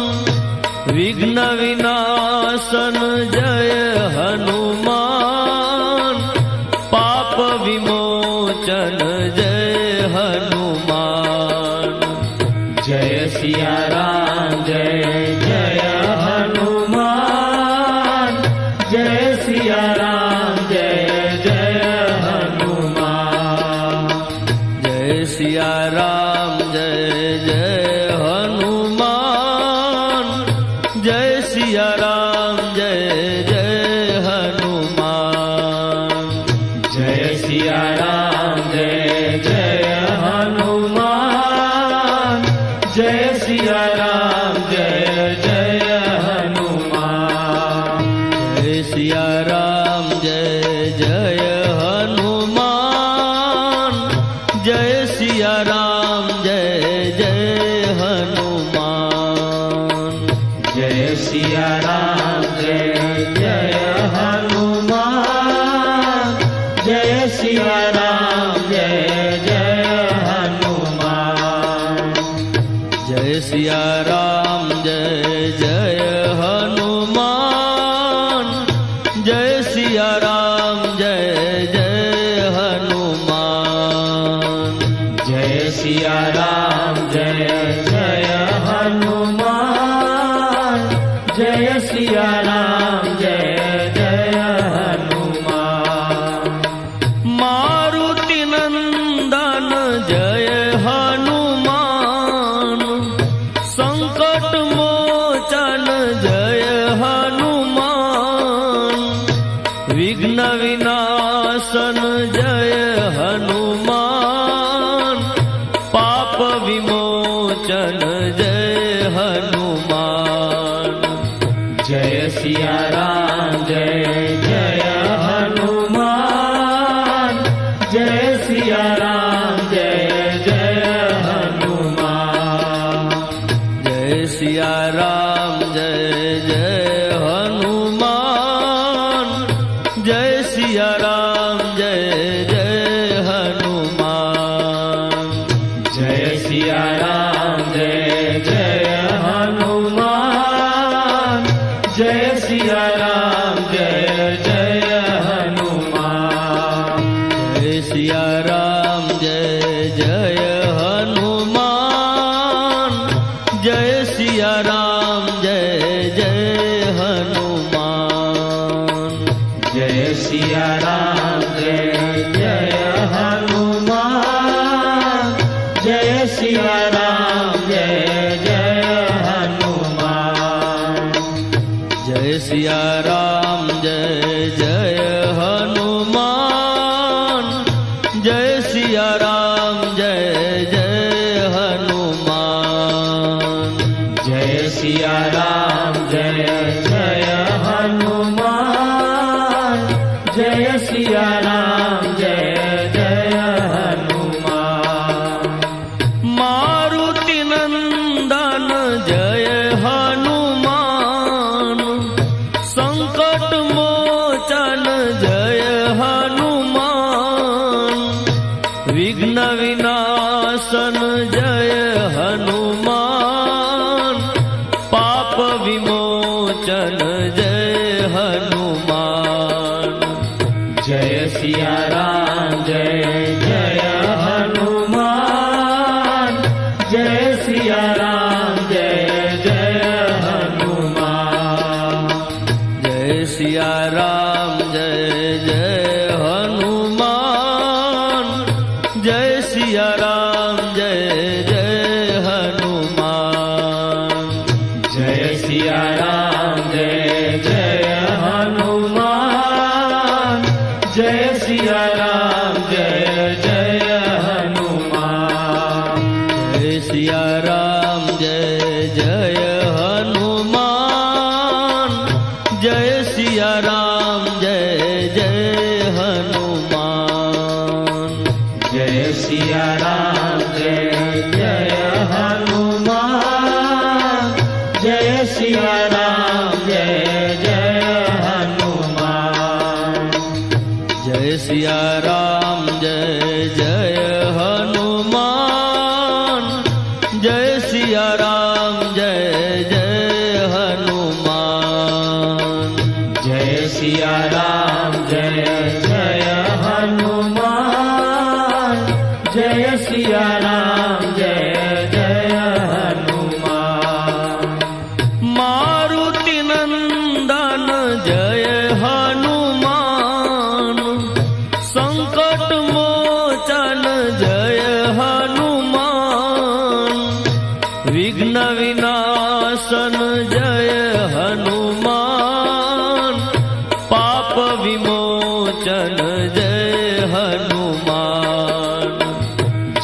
विघ्न विनाशन जय हनुमान पाप विमोचन जय हनुमान जय सिया राम जय जय हनुमान जय सिया राम जय जय हनुमान जय सिया राम जय जय हनुमान जय सिया राम जय जय हनुमान जय सिया राम जय जय हनुमान जय सिया राम जय जय हनुमान जय सिया राम जय जय हनुमान जय सिया राम जय जय हनुमान जय सिया राम जय जय हनुमान जय सिया राम जय जय हनुमान सिया राम जय जय हनुमान जय सिया राम जय जय हनुमान जय सिया राम जय जय हनुमान जय सिया राम जय जय हनुमान मारुति नंदन जय हनुमान संकट मोचन जय हनुमान विघ्न विनाशन जय हनुमान पाप विमोचन जय हनुमान जय सिया राम जय जय हनुमान जय सिया राम जय जय हनुमान जय सिया राम जय जय हनुमान जय सिया राम जय जय हनुमान जय सिया राम जय जय हनुमान जय सिया राम जय जय हनुमान जय सिया राम जय जय हनुमान जय सिया राम जय जय हनुमान जय सिया राम जय जय हनुमान जय सिया राम जय जय हनुमान जय सिया राम जय जय हनुमान जय सिया राम जय जय हनुमान जय सिया राम जय जय हनुमान जय सिया राम जय जय हनुमान मारुति नंदन जय हनुमान संकट मोचन जय हनुमान विघ्न विनाशन जय हनुमान पाप विमोचन जय हनुमान जय सिया राम जय जय हनुमान जय सिया राम जय जय हनुमान जय सिया राम जय जय हनुमान जय सिया राम जय जय हनुमान जय सिया राम जय जय हनुमान जय सिया राम जय जय हनुमान जय सिया राम जय जय हनुमान जय सिया राम जय जय हनुमान जय सिया राम जय जय हनुमान जय सिया राम जय जय हनुमान जय सिया राम जय जय हनुमान जय सिया राम जय जय हनुमान जय सिया राम जय जय हनुमान जय सिया राम जय जय हनुमान मारुति नंदन जय हनुमान संकट मोचन जय हनुमान विघ्न विनाशन जय हनुमान पाप विमोचन जय हनुमान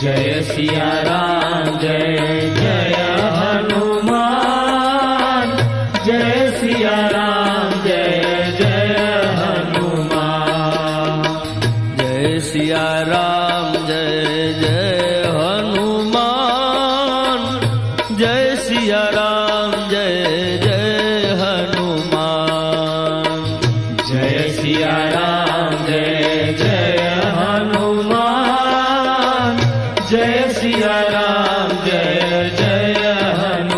जय सिया राम जय जय हनुमान जय सिया राम जय जय हनुमान जय सिया राम जय जय हनुमान जय सिया राम जय जय हनुमान जय सिया राम जय जय हनुमान जय सिया राम जय जय हनुमान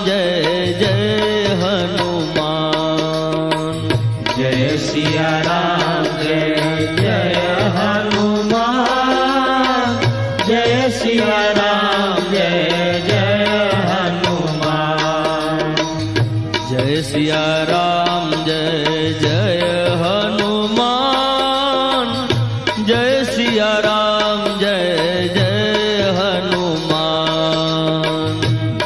जय जय हनुमान। जय सिया राम जय जय हनुमान। जय सिया राम जय जय हनुमान। जय सिया राम जय जय हनुमान। जय सिया राम जय जय हनुमान।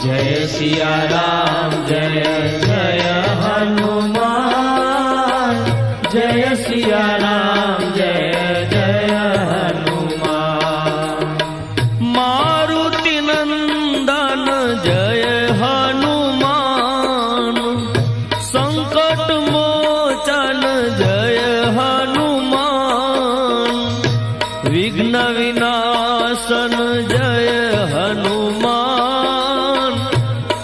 जय सिया राम जय जय हनुमान। जय सिया राम जय जय हनुमान। मारुति नंदन जय हनुमान। संकट मोचन जय हनुमान। विघ्न विनाशन जय हनुमान।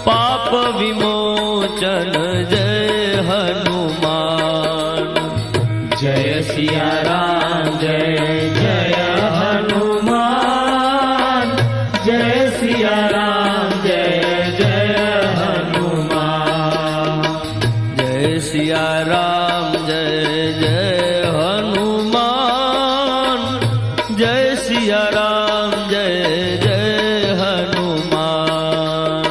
पाप विमोचन जय हनुमान। जय सिया राम जय जय हनुमान। जय सिया राम जय जय हनुमान। जय सिया राम जय जय हनुमान। जय सिया राम जय जय हनुमान।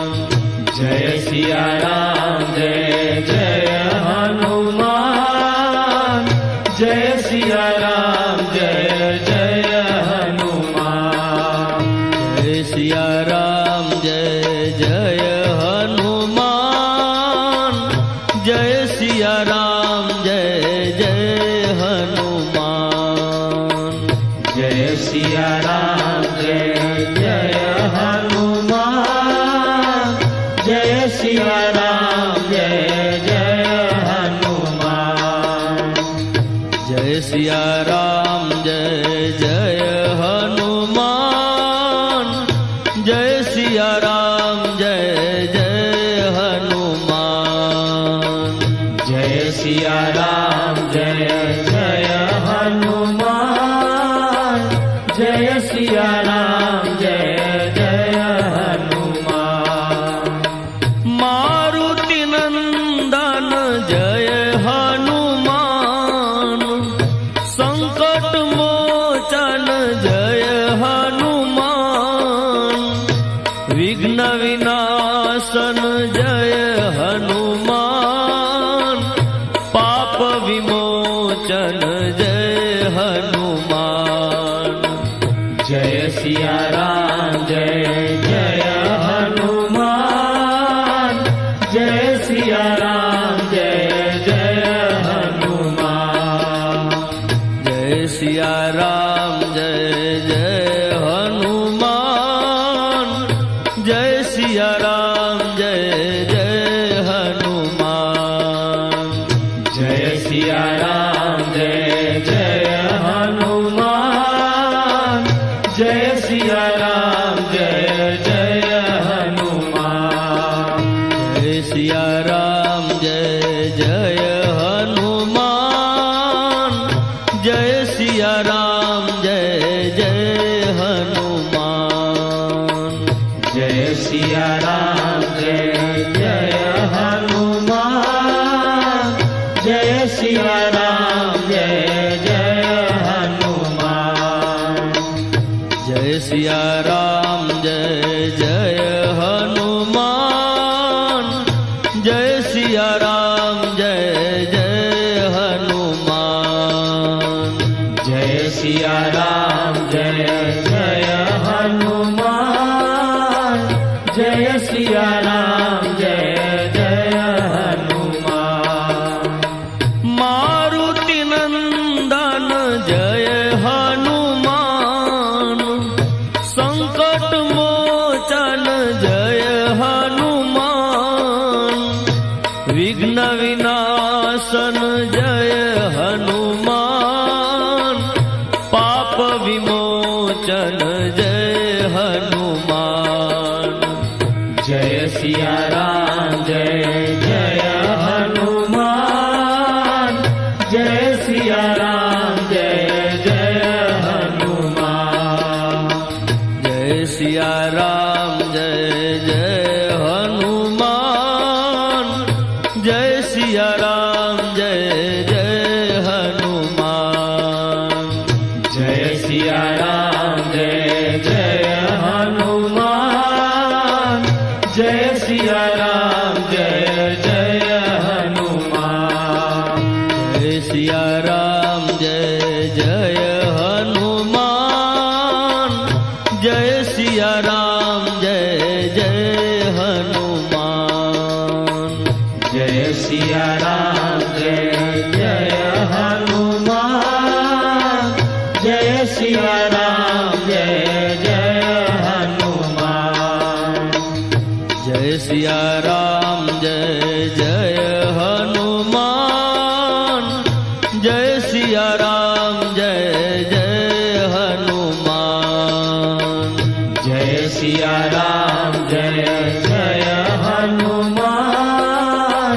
जय सिया राम जय जय हनुमान। जय सिया राम जय जय हनुमान। जय सिया राम जय जय हनुमान। जय सिया राम जय जय हनुमान। जय सिया राम जय जय हनुमान। जय सिया राम जय जय हनुमान। जय सिया राम जय जय हनुमान। जय सिया राम जय जय हनुमान। जय सिया राम जय जय हनुमान। जय सिया राम जय जय हनुमान। मारुति नंदन जय हनुमान। संकट मोचन जय हनुमान। विघ्न विनाशन जय हनुमान। पाप विमोचन जय हनुमान। जय सिया राम जय जय हनुमान। जय सिया राम जय जय हनुमान। जय सिया राम जय जय हनुमान। जय सिया राम जय जय हनुमान। जय सिया राम जय जय हनुमान। जय सिया राम जय जय हनुमान। जय सिया राम जय जय हनुमान। जय सिया राम जय जय हनुमान। जय सिया राम जय जय हनुमान। जय सिया राम जय जय हनुमान। जय सिया राम जय जय हनुमान। जय सिया राम जय जय हनुमान। जय सिया राम जय जय हनुमान। जय सिया राम जय जय हनुमान। मारुति नंदन जय हनुमान। संकट मोचन जय हनुमान। विघ्न विनाशन जय हनुमान। पाप विमोचन जय हनुमान। जय सिया राम जय जय हनुमान। जय सिया राम जय जय हनुमान। जय सिया राम जय जय हनुमान। सिया राम जय जय हनुमान। जय सिया राम जय जय हनुमान। जय सिया राम जय जय हनुमान। जय सिया राम जय जय हनुमान। जय सिया राम जय जय हनुमान। जय सिया राम जय जय हनुमान। जय सिया राम जय जय हनुमान। जय सिया राम जय जय हनुमान। जय सिया राम जय जय हनुमान। जय सिया राम जय जय हनुमान।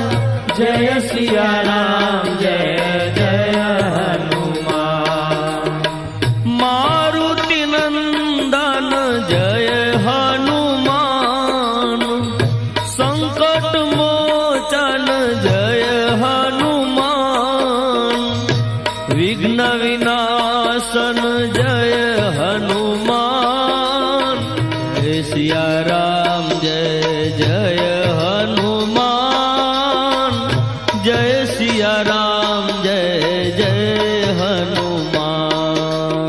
जय सिया राम जय जय हनुमान। मारुति नंदन जय हनुमान। संकट मोचन जय हनुमान। विघ्न विनाशन जय हनुमान। जय सिया राम जय जय हनुमान। जय सिया राम जय जय हनुमान।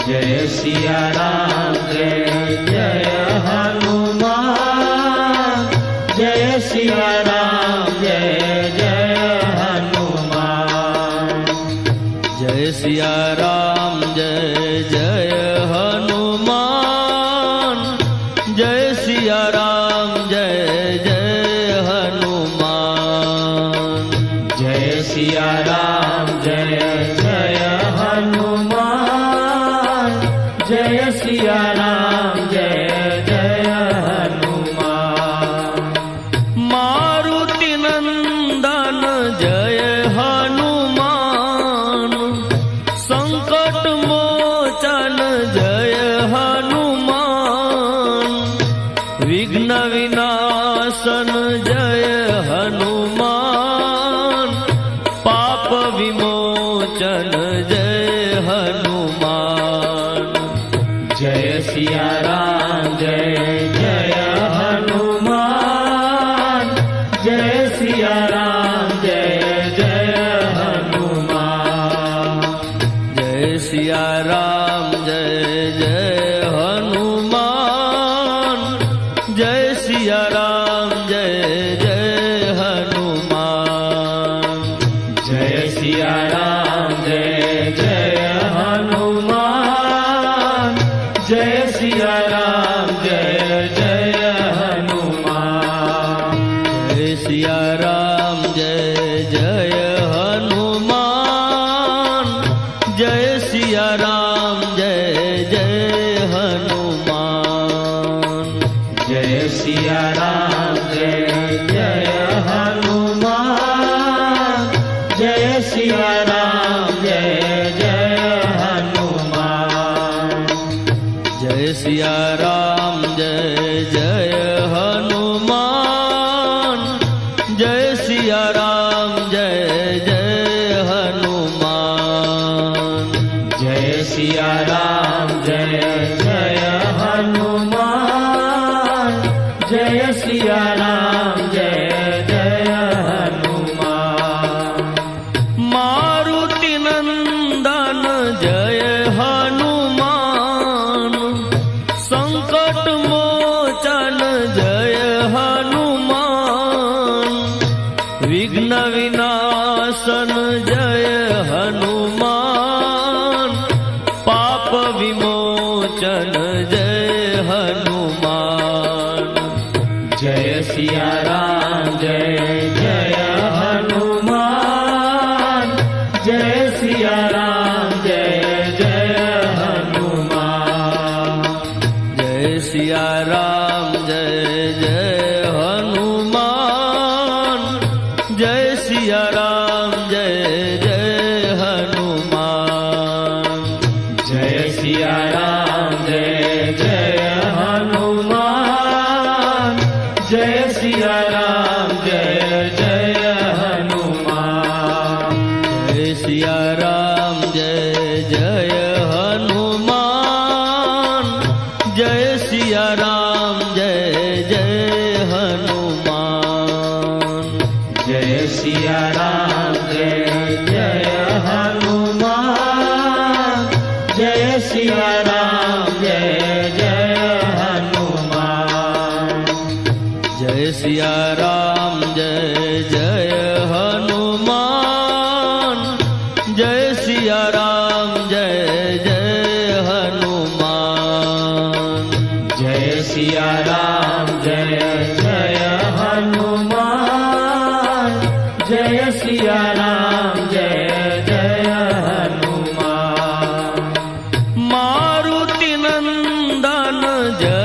जय सिया राम जय जय हनुमान। जय सिया राम जय जय हनुमान। जय सिया राम जय जय हनुमान। जय सिया राम जय जय हनुमान। जय सिया राम जय जय हनुमान। जय सिया राम जय जय हनुमान। मारुति नंदन जय हनुमान। संकट मोचन जय हनुमान। विघ्न विनाशन जय हनुमान। पाप विमोचन जय हनुमान। जय सिया राम जय जय हनुमान। जय सिया राम जय जय हनुमान। जय सिया राम जय जय हनुमान। जय सिया राम जय जय हनुमान। जय सिया राम जय जय हनुमान। जय सिया राम जय जय हनुमान। जय सिया राम जय जय हनुमान। जय सिया राम जय जय हनुमान। जय सिया राम जय जय हनुमान। जय सिया राम जय जय हनुमान। जय सिया राम जय जय हनुमान। जय सिया राम जय जय हनुमान। जय सिया राम जय जय हनुमान। जय सिया राम जय जय हनुमान। मारुति नंदन जय हनुमान। संकट मोचन जय हनुमान। विघ्न विनाशन जय हनुमान। पाप विमोचन जय हनुमान। जय सिया राम जय जय हनुमान। जय सिया राम जय जय हनुमान। जय सिया राम जय जय हनुमान। जय सिया राम जय जय सिया राम जय जय हनुमान जय सिया राम जय जय हनुमान जय सिया राम जय जय हनुमान जय सिया राम जय जय हनुमान जय सिया राम जय जय हनुमान जय सिया राम जय जय हनुमान मारुति नंदन जय